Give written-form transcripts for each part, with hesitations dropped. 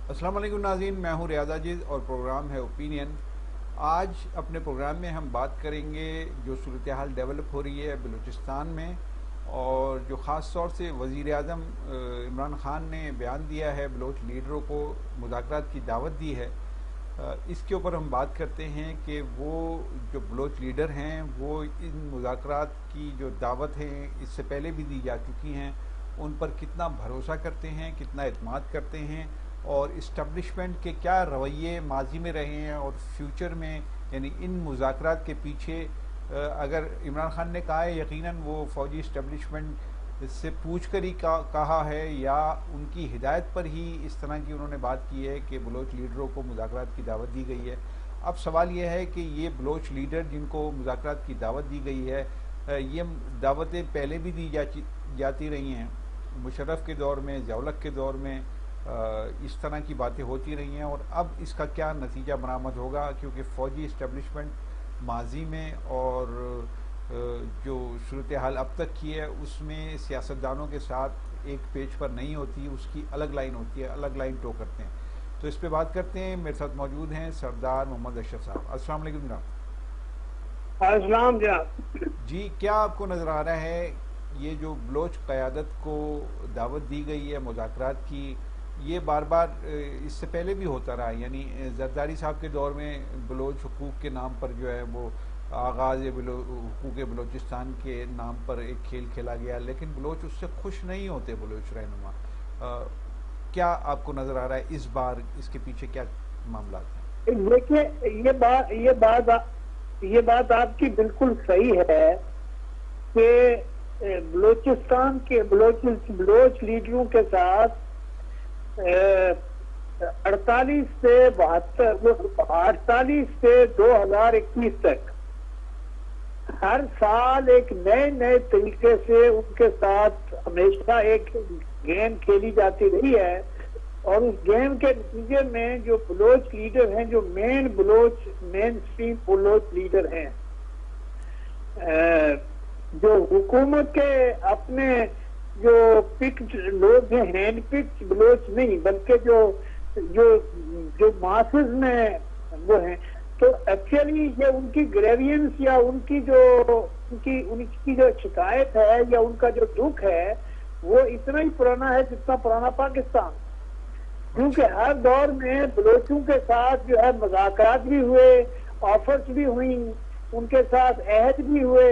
السلام علیکم ناظرین، میں ہوں ریاض عاجز اور پروگرام ہے اوپینین۔ آج اپنے پروگرام میں ہم بات کریں گے جو صورتحال ڈیولپ ہو رہی ہے بلوچستان میں، اور جو خاص طور سے وزیر اعظم عمران خان نے بیان دیا ہے، بلوچ لیڈروں کو مذاکرات کی دعوت دی ہے۔ اس کے اوپر ہم بات کرتے ہیں کہ وہ جو بلوچ لیڈر ہیں وہ ان مذاکرات کی جو دعوت ہیں اس سے پہلے بھی دی جا چکی ہیں، ان پر کتنا بھروسہ کرتے ہیں، کتنا اعتماد کرتے ہیں، اور اسٹیبلشمنٹ کے کیا رویے ماضی میں رہے ہیں اور فیوچر میں، یعنی ان مذاکرات کے پیچھے اگر عمران خان نے کہا ہے یقیناً وہ فوجی اسٹیبلشمنٹ سے پوچھ کر ہی کہا ہے یا ان کی ہدایت پر ہی اس طرح کی انہوں نے بات کی ہے کہ بلوچ لیڈروں کو مذاکرات کی دعوت دی گئی ہے۔ اب سوال یہ ہے کہ یہ بلوچ لیڈر جن کو مذاکرات کی دعوت دی گئی ہے، یہ دعوتیں پہلے بھی دی جاتی رہی ہیں، مشرف کے دور میں، ضیاء الحق کے دور میں اس طرح کی باتیں ہوتی رہی ہیں، اور اب اس کا کیا نتیجہ برآمد ہوگا، کیونکہ فوجی اسٹیبلشمنٹ ماضی میں اور جو صورتحال اب تک کی ہے اس میں سیاستدانوں کے ساتھ ایک پیج پر نہیں ہوتی، اس کی الگ لائن ہوتی ہے، الگ لائن ٹو کرتے ہیں۔ تو اس پہ بات کرتے ہیں۔ میرے ساتھ موجود ہیں سردار محمد اشرف صاحب۔ السلام علیکم جناب۔ السلام جناب۔ جی، کیا آپ کو نظر آ رہا ہے یہ جو بلوچ قیادت کو دعوت دی گئی ہے مذاکرات کی، یہ بار بار اس سے پہلے بھی ہوتا رہا، یعنی زرداری صاحب کے دور میں بلوچ حقوق کے نام پر جو ہے وہ آغاز حقوق بلوچستان کے نام پر ایک کھیل کھیلا گیا، لیکن بلوچ اس سے خوش نہیں ہوتے، بلوچ رہنما۔ کیا آپ کو نظر آ رہا ہے اس بار اس کے پیچھے کیا معاملات ہیں؟ دیکھیے، یہ بات آپ کی بالکل صحیح ہے کہ بلوچستان کے بلوچ لیڈروں کے ساتھ 48 سے 2021 تک ہر سال ایک نئے طریقے سے ان کے ساتھ ہمیشہ ایک گیم کھیلی جاتی رہی ہے، اور اس گیم کے نتیجے میں جو بلوچ لیڈر ہیں، جو مین سٹریم بلوچ لیڈر ہیں، جو حکومت کے اپنے جو پکڈ لوگ ہیں، ہینڈ پکڈ بلوچ نہیں بلکہ جو ماسز میں وہ ہیں، تو ایکچولی یہ ان کی گریوینس یا ان کی جو شکایت ہے یا ان کا جو دکھ ہے وہ اتنا ہی پرانا ہے جتنا پرانا پاکستان، کیونکہ ہر دور میں بلوچوں کے ساتھ جو ہے مذاکرات بھی ہوئے، آفرز بھی ہوئی، ان کے ساتھ عہد بھی ہوئے،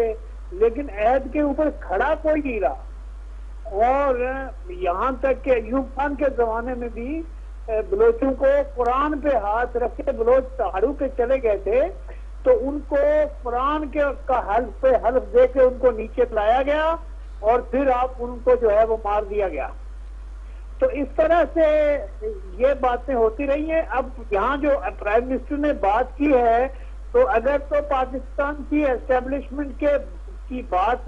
لیکن عہد کے اوپر کھڑا کوئی نہیں رہا، اور یہاں تک کہ ایوب خان کے زمانے میں بھی بلوچوں کو قرآن پہ ہاتھ رکھ کے بلوچ پہاڑوں کے چلے گئے تھے، تو ان کو قرآن کا حلف پہ حلف دے کے ان کو نیچے لایا گیا، اور پھر آپ ان کو جو ہے وہ مار دیا گیا۔ تو اس طرح سے یہ باتیں ہوتی رہی ہیں۔ اب یہاں جو پرائم منسٹر نے بات کی ہے، تو اگر تو پاکستان کی اسٹیبلشمنٹ کی بات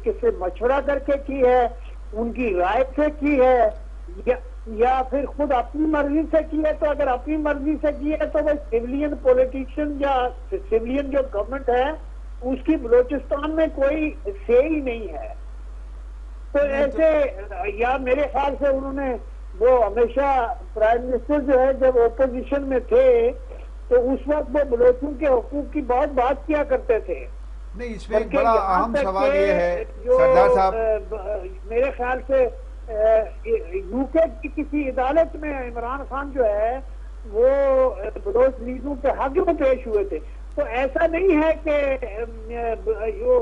کسی مشورہ کر کے کی ہے، ان کی رائے سے کی ہے، یا پھر خود اپنی مرضی سے کی ہے، تو اگر اپنی مرضی سے کی ہے تو وہ سیولین پولیٹیشین یا سیولین جو گورنمنٹ ہے اس کی بلوچستان میں کوئی سے ہی نہیں ہے۔ تو ایسے یا میرے خیال سے انہوں نے وہ ہمیشہ پرائم منسٹر جو ہے جب اپوزیشن میں تھے تو اس وقت وہ بلوچوں کے حقوق کی بہت بات کیا کرتے تھے۔ نہیں، اس میں ایک بڑا اہم سوال یہ ہے سردار صاحب، میرے خیال سے یو کے کی کسی عدالت میں عمران خان جو ہے وہ بلوچ لیڈروں کے حق میں پیش ہوئے تھے، تو ایسا نہیں ہے کہ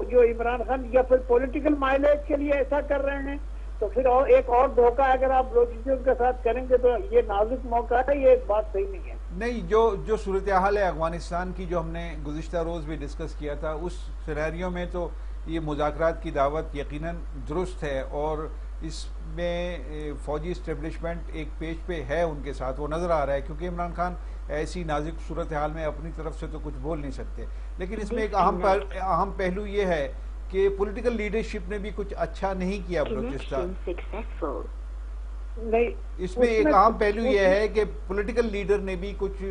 جو عمران خان یا پھر پولیٹیکل مائلیج کے لیے ایسا کر رہے ہیں، تو پھر ایک اور دھوکہ اگر آپ بلوچستان کے ساتھ کریں گے تو یہ نازک موقع ہے، یہ بات صحیح نہیں ہے۔ نہیں، جو صورتحال ہے افغانستان کی جو ہم نے گزشتہ روز بھی ڈسکس کیا تھا، اس سینیریو میں تو یہ مذاکرات کی دعوت یقیناً درست ہے، اور اس میں فوجی اسٹیبلشمنٹ ایک پیج پہ ہے ان کے ساتھ، وہ نظر آ رہا ہے، کیونکہ عمران خان ایسی نازک صورتحال میں اپنی طرف سے تو کچھ بول نہیں سکتے۔ لیکن اس میں ایک اہم پہلو یہ ہے کہ پولیٹیکل لیڈرشپ نے بھی کچھ اچھا نہیں کیا بلوچستان۔ اس میں ایک اہم پہلو یہ ہے کہ پولیٹیکل لیڈر نے بھی کچھ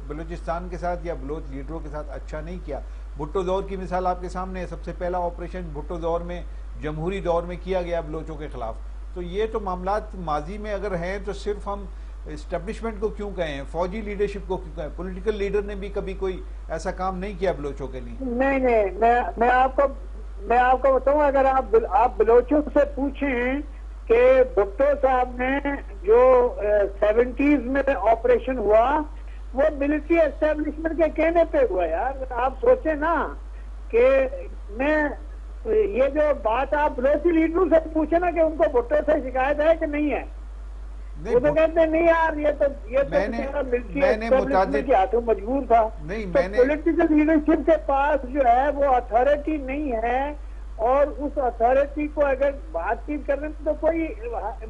بلوچستان کے ساتھ یا بلوچ لیڈروں کے ساتھ اچھا نہیں کیا۔ بھٹو دور کی مثال آپ کے سامنے ہے، سب سے پہلا آپریشن بھٹو دور میں جمہوری دور میں کیا گیا بلوچوں کے خلاف، تو یہ تو معاملات ماضی میں اگر ہیں تو صرف ہم اسٹیبلشمنٹ کو کیوں کہیں، فوجی لیڈرشپ کو کیوں کہیں؟ پولیٹیکل لیڈر نے بھی کبھی کوئی ایسا کام نہیں کیا بلوچوں کے لیے؟ نہیں، میں آپ کو بتاؤں، اگر آپ بلوچوں سے پوچھیں کہ بھٹو صاحب نے جو 70s میں آپریشن ہوا وہ ملٹری اسٹیبلشمنٹ کے کہنے پہ ہوا یار. آپ سوچیں نا کہ یہ جو بات آپ بلوچی لیڈروں سے پوچھیں نا کہ ان کو بھٹو سے شکایت ہے کہ نہیں ہے، وہ تو کہتے ہیں نہیں یار یہ تو ملٹری اسٹیبلشمنٹ کے ہاتھوں مجبور تھا. تو پولیٹیکل لیڈرشپ کے پاس جو ہے وہ اتھارٹی نہیں ہے، اور اس اتھارٹی کو اگر بات چیت کرنے میں تو کوئی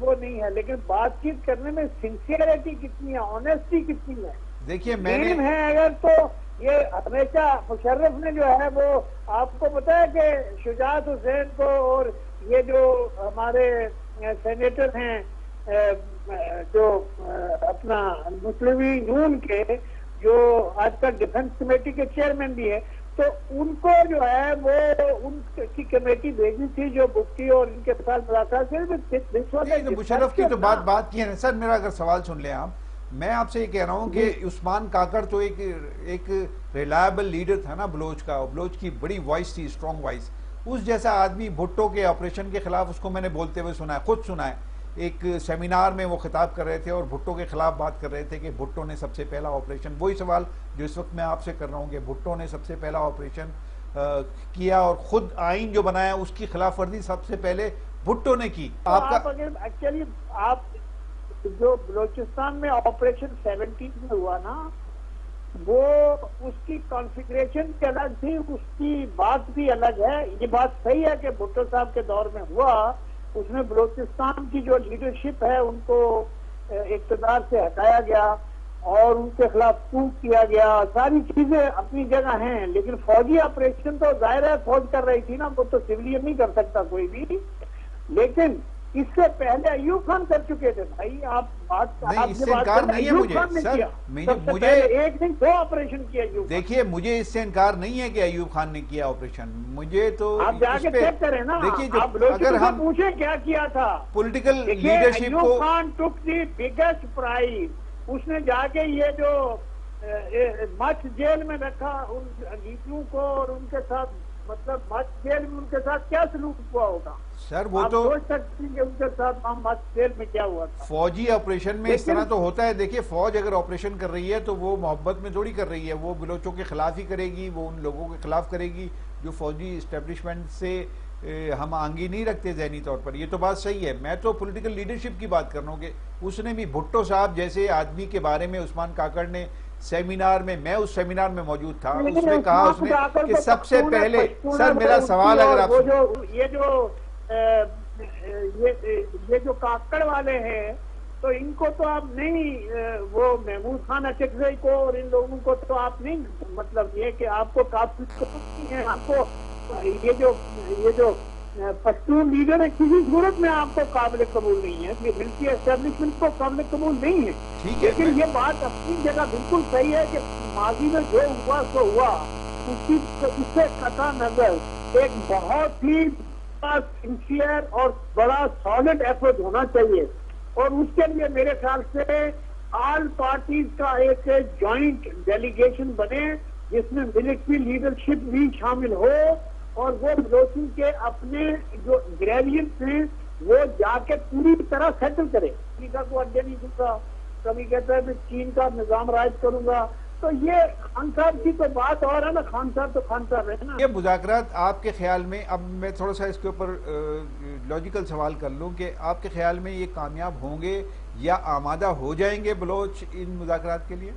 وہ نہیں ہے، لیکن بات چیت کرنے میں سنسیئرٹی کتنی ہے، آنیسٹی کتنی ہے. دیکھیے ہے اگر تو یہ ہمیشہ مشرف نے جو ہے وہ آپ کو پتا ہے کہ شجاعت حسین کو اور یہ جو ہمارے سینیٹر ہیں جو اپنا مسلم یون کے جو آج کل ڈیفنس کمیٹی کے چیئرمین بھی ہے، تو ان کو جو ہے وہ ان کی کمیٹی بھیجی تھی جو بکتی اور ان کے ساتھ ملاقات سے مشرف کی تو بات کی ہے. سر میرا اگر سوال سن لیں آپ، میں آپ سے یہ کہہ رہا ہوں کہ عثمان کاکڑ تو ایک ریلائبل لیڈر تھا نا بلوچ کا، بلوچ کی بڑی وائس تھی، اسٹرانگ وائس. اس جیسا آدمی بھٹو کے آپریشن کے خلاف اس کو میں نے بولتے ہوئے سنا ہے، خود سنا ہے. ایک سیمینار میں وہ خطاب کر رہے تھے اور بھٹو کے خلاف بات کر رہے تھے کہ بھٹو نے سب سے پہلا آپریشن، وہی سوال جو اس وقت میں آپ سے کر رہا ہوں کہ بھٹو نے سب سے پہلا آپریشن کیا اور خود آئین جو بنایا اس کی خلاف ورزی سب سے پہلے بھٹو نے کی. ایکچولی آپ جو بلوچستان میں آپریشن 17 میں ہوا نا، وہ اس کی کانفیگریشن بھی الگ تھی، اس کی بات بھی الگ ہے. یہ بات صحیح ہے کہ بھٹو صاحب کے دور میں ہوا، اس میں بلوچستان کی جو لیڈرشپ ہے ان کو اقتدار سے ہٹایا گیا اور ان کے خلاف کو کیا گیا. ساری چیزیں اپنی جگہ ہیں، لیکن فوجی آپریشن تو ظاہر ہے فوج کر رہی تھی نا، وہ تو سویلین نہیں کر سکتا کوئی بھی. لیکن اس سے پہلے ایوب خان کر چکے تھے بھائی. آپ اس سے انکار نہیں ہے مجھے سر، مجھے ایک نہیں 2 آپریشن کیا ایوب. دیکھیے مجھے اس سے انکار نہیں ہے کہ ایوب خان نے کیا آپریشن، مجھے تو آپ جا کے چیک کریں نا. دیکھیے اگر ہم پوچھیں کیا کیا تھا پولیٹیکل لیڈرشپ کو، ایوب خان ٹک دی بگیسٹ پرائز. اس نے جا کے یہ جو مچ جیل میں رکھا ان گیتوں کو اور ان کے ساتھ، مطلب مچ جیل میں ان کے ساتھ کیا سلوک ہوا ہوگا سر؟ وہ تو سوچ سکتے ہیں کہ ان کے ساتھ مچ جیل میں کیا ہوا تھا. فوجی آپریشن میں اس طرح تو ہوتا ہے. دیکھیے فوج اگر آپریشن کر رہی ہے تو وہ محبت میں تھوڑی کر رہی ہے، وہ بلوچوں کے خلاف ہی کرے گی، وہ ان لوگوں کے خلاف کرے گی جو فوجی اسٹیبلشمنٹ سے ہم آنگی نہیں رکھتے ذہنی طور پر. یہ تو بات صحیح ہے. میں تو پولیٹیکل لیڈرشپ کی بات کر رہا ہوں کہ اس نے بھی بھٹو صاحب جیسے آدمی کے بارے میں عثمان کاکڑ نے سیمینار میں اس سیمینار میں موجود تھا، اس میں کہا اس نے کہ سب سے پہلے، سر میرا سوال اگر آپ یہ جو کاکڑ والے ہیں تو ان کو تو آپ نہیں، وہ محمود خان اچکزئی کو اور ان لوگوں کو تو آپ نہیں، مطلب یہ کہ آپ کو کافی ہیں، آپ کو یہ جو پشتون لیڈر ہے کسی صورت میں آپ کو قابل قبول نہیں ہے. یہ ملٹری اسٹیبلشمنٹ کو قابل قبول نہیں ہے. لیکن یہ بات اپنی جگہ بالکل صحیح ہے کہ ماضی میں جو ہوا سو ہوا، اس سے قطع نظر ایک بہت ہی سنسیئر اور بڑا سالڈ ایفرٹ ہونا چاہیے. اور اس کے لیے میرے خیال سے آل پارٹیز کا ایک جوائنٹ ڈیلیگیشن بنے جس میں ملٹری لیڈرشپ بھی شامل ہو، اور وہ بلوچوں کے اپنے جو گریوینس ہیں وہ جا کے پوری طرح سیٹل کرے. امریکہ کو اڈے نہیں دوں گا، کبھی کہتا ہے میں چین کا نظام رائج کروں گا. تو یہ خان صاحب کی تو بات اور ہے نا، خان صاحب تو خان صاحب ہے نا. یہ مذاکرات آپ کے خیال میں، اب میں تھوڑا سا اس کے اوپر لاجیکل سوال کر لوں کہ آپ کے خیال میں یہ کامیاب ہوں گے یا آمادہ ہو جائیں گے بلوچ ان مذاکرات کے لیے؟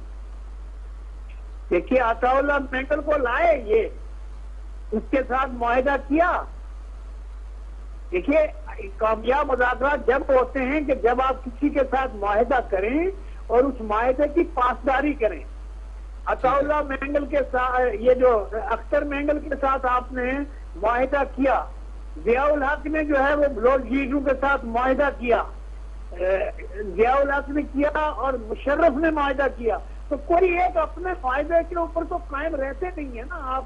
دیکھیے عطا اللہ مینگل کو لائے، یہ اس کے ساتھ معاہدہ کیا. دیکھیے کامیاب مذاکرات جب ہوتے ہیں کہ جب آپ کسی کے ساتھ معاہدہ کریں اور اس معاہدے کی پاسداری کریں. عطا اللہ مینگل کے ساتھ، یہ جو اختر مینگل کے ساتھ آپ نے معاہدہ کیا، ضیاء الحق نے جو ہے وہ بلوچ لیڈروں کے ساتھ معاہدہ کیا، ضیاء الحق نے کیا اور مشرف نے معاہدہ کیا. تو کوئی ایک اپنے فائدے کے اوپر تو قائم رہتے نہیں ہے نا. آپ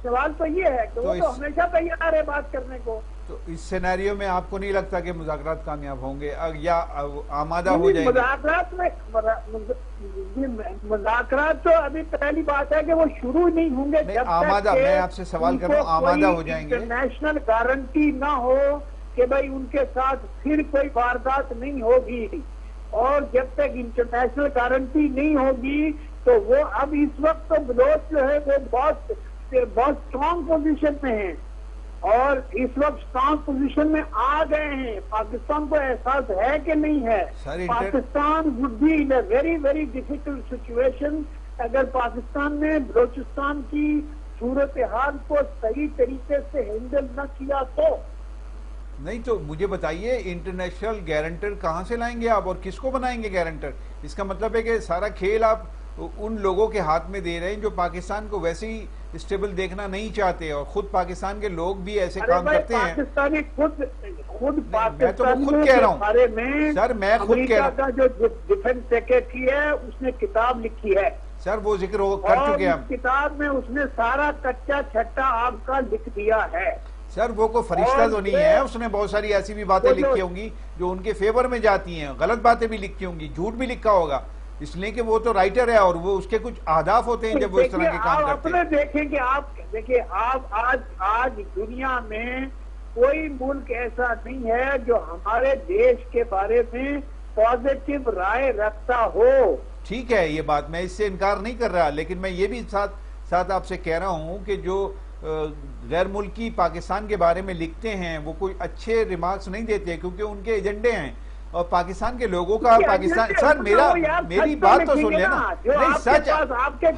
سوال تو یہ ہے کہ وہ تو ہمیشہ تیار ہے بات کرنے کو. تو اس سینیریو میں آپ کو نہیں لگتا کہ مذاکرات کامیاب ہوں گے یا آمادہ ہو جائیں گے؟ مذاکرات میں مذاکرات تو ابھی پہلی بات ہے کہ وہ شروع نہیں ہوں گے جب آمادہ، میں آپ سے سوال کر رہا ہوں، آمادہ ہو جائیں گے؟ انٹرنیشنل گارنٹی نہ ہو کہ بھائی ان کے ساتھ پھر کوئی واردات نہیں ہوگی، اور جب تک انٹرنیشنل گارنٹی نہیں ہوگی تو وہ اب اس وقت تو بلوچ جو ہے وہ بہت اسٹرانگ پوزیشن میں ہیں، اور اس وقت اسٹرانگ پوزیشن میں آ گئے ہیں۔ پاکستان کو احساس ہے کہ نہیں ہے؟ Pakistan would be in a very very difficult situation اگر پاکستان نے بلوچستان کی صورتحال کو صحیح طریقے سے ہینڈل نہ کیا تو۔ نہیں تو مجھے بتائیے انٹرنیشنل گارنٹر کہاں سے لائیں گے آپ اور کس کو بنائیں گے گارنٹر؟ اس کا مطلب ہے کہ سارا کھیل آپ ان لوگوں کے ہاتھ میں دے رہے ہیں جو پاکستان کو ویسے ہی اسٹیبل دیکھنا نہیں چاہتے، اور خود پاکستان کے لوگ بھی ایسے کام کرتے ہیں۔ پاکستانی خود میں تو خود کہہ رہا ہوں سر، میں خود کہہ رہا ہوں، کا جو ڈیفنس سیکرٹری ہے اس نے کتاب لکھی ہے سر وہ ذکر کر چکے ہیں، کتاب میں اس نے سارا کچا چھٹا آپ کا لکھ دیا ہے۔ سر وہ کوئی فرشتہ تو نہیں ہے، اس نے بہت ساری ایسی بھی باتیں لکھی ہوں گی جو ان کے فیور میں جاتی ہیں، غلط باتیں بھی لکھی ہوں گی، جھوٹ بھی لکھا ہوگا، اس لیے کہ وہ تو رائٹر ہے اور وہ اس کے کچھ اہداف ہوتے ہیں جب وہ اس طرح کے کام کرتے ہیں۔ دیکھیں کہ آپ آج دنیا میں کوئی ملک ایسا نہیں ہے جو ہمارے دیش کے بارے میں پازیٹو رائے رکھتا ہو۔ ٹھیک ہے، یہ بات میں اس سے انکار نہیں کر رہا، لیکن میں یہ بھی ساتھ آپ سے کہہ رہا ہوں کہ جو غیر ملکی پاکستان کے بارے میں لکھتے ہیں وہ کوئی اچھے ریمارکس نہیں دیتے کیونکہ ان کے ایجنڈے ہیں، اور پاکستان کے لوگوں کا پاکستان سر میری بات تو سن لینا، نہیں سچ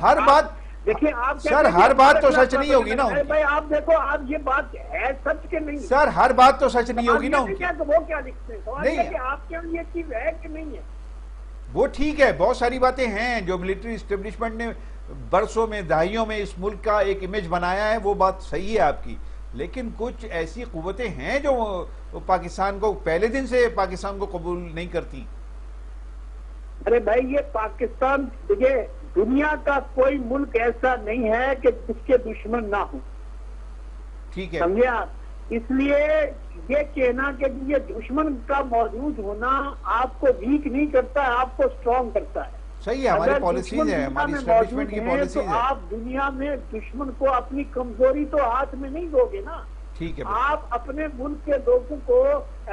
ہر بات دیکھیں آپ سر ہر بات تو سچ نہیں ہوگی نا ان کی، آپ دیکھو آپ یہ بات ہے سچ کے نہیں سر ہر بات تو سچ نہیں ہوگی نا ان کی، وہ کیا لکھتے ہیں سوال ہے کہ آپ کے یہ چیز ہے کہ نہیں ہے؟ وہ ٹھیک ہے، بہت ساری باتیں ہیں جو ملٹری اسٹیبلشمنٹ نے برسوں میں دہائیوں میں اس ملک کا ایک امیج بنایا ہے، وہ بات صحیح ہے آپ کی، لیکن کچھ ایسی قوتیں ہیں جو پاکستان کو پہلے دن سے پاکستان کو قبول نہیں کرتی۔ ارے بھائی یہ پاکستان دیکھیے دنیا کا کوئی ملک ایسا نہیں ہے کہ جس کے دشمن نہ ہو، ٹھیک ہے سمجھے آپ؟ اس لیے یہ کہنا کہ یہ دشمن کا موجود ہونا آپ کو ویک نہیں کرتا ہے، آپ کو اسٹرانگ کرتا ہے۔ صحیح ہے، ہماری پالیسیز ہے، ہماری اسٹیبلشمنٹ کی پالیسیز ہے۔ آپ دنیا میں دشمن کو اپنی کمزوری تو ہاتھ میں نہیں دو گے نا، ٹھیک ہے، آپ اپنے ملک کے لوگوں کو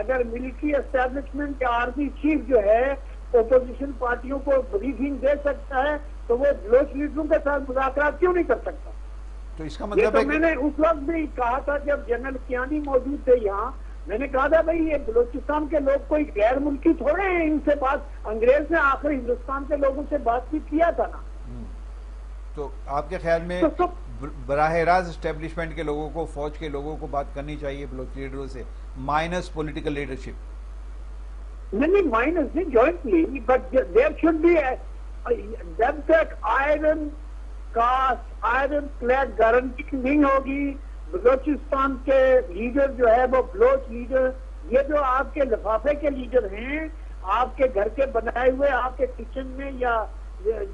اگر ملٹری اسٹیبلشمنٹ یا آرمی چیف جو ہے اپوزیشن پارٹیوں کو بریفنگ دے سکتا ہے تو وہ بلوچ لیڈروں کے ساتھ مذاکرات کیوں نہیں کر سکتا؟ تو اس کا یہ مطلب تو ہے میں نے اس وقت بھی کہا تھا جب جنرل کیانی موجود تھے یہاں، میں نے کہا تھا بھائی یہ بلوچستان کے لوگ کوئی غیر ملکی تھوڑے ہیں، ان سے بات انگریز نے آخر ہندوستان کے لوگوں سے بات بھی کیا تھا نا۔ تو آپ کے خیال میں براہ راست اسٹیبلشمنٹ کے لوگوں کو، فوج کے لوگوں کو بات کرنی چاہیے بلوچ لیڈروں سے مائنس پولیٹیکل لیڈرشپ؟ نہیں مائنس نہیں، jointly, but there should be جب تک آئرن کلیڈ گارنٹی نہیں ہوگی، بلوچستان کے لیڈر جو ہے وہ بلوچ لیڈر، یہ جو آپ کے لفافے کے لیڈر ہیں، آپ کے گھر کے بنائے ہوئے آپ کے کچن میں یا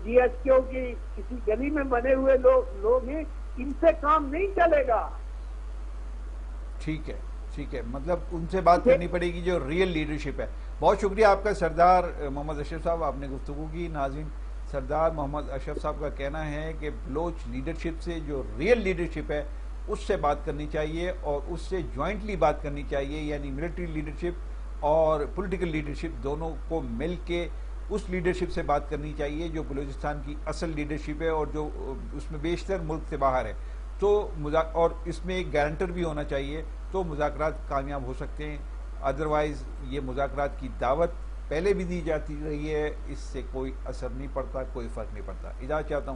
جی ایس کیو کی کسی گلی میں بنے ہوئے لوگ ہیں، ان سے کام نہیں چلے گا۔ ٹھیک ہے، مطلب ان سے بات کرنی پڑے گی جو ریئل لیڈرشپ ہے۔ بہت شکریہ آپ کا سردار محمد اشرف صاحب، آپ نے گفتگو کی۔ ناظرین، سردار محمد اشرف صاحب کا کہنا ہے کہ بلوچ لیڈرشپ سے جو ریئل لیڈرشپ ہے اس سے بات کرنی چاہیے اور اس سے جوائنٹلی بات کرنی چاہیے، یعنی ملٹری لیڈرشپ اور پولیٹیکل لیڈرشپ دونوں کو مل کے اس لیڈرشپ سے بات کرنی چاہیے جو بلوچستان کی اصل لیڈرشپ ہے اور جو اس میں بیشتر ملک سے باہر ہے، تو اور اس میں ایک گارنٹر بھی ہونا چاہیے، تو مذاکرات کامیاب ہو سکتے ہیں۔ ادروائز یہ مذاکرات کی دعوت پہلے بھی دی جاتی رہی ہے، اس سے کوئی اثر نہیں پڑتا، کوئی فرق نہیں پڑتا۔ اجازت چاہتا ہوں۔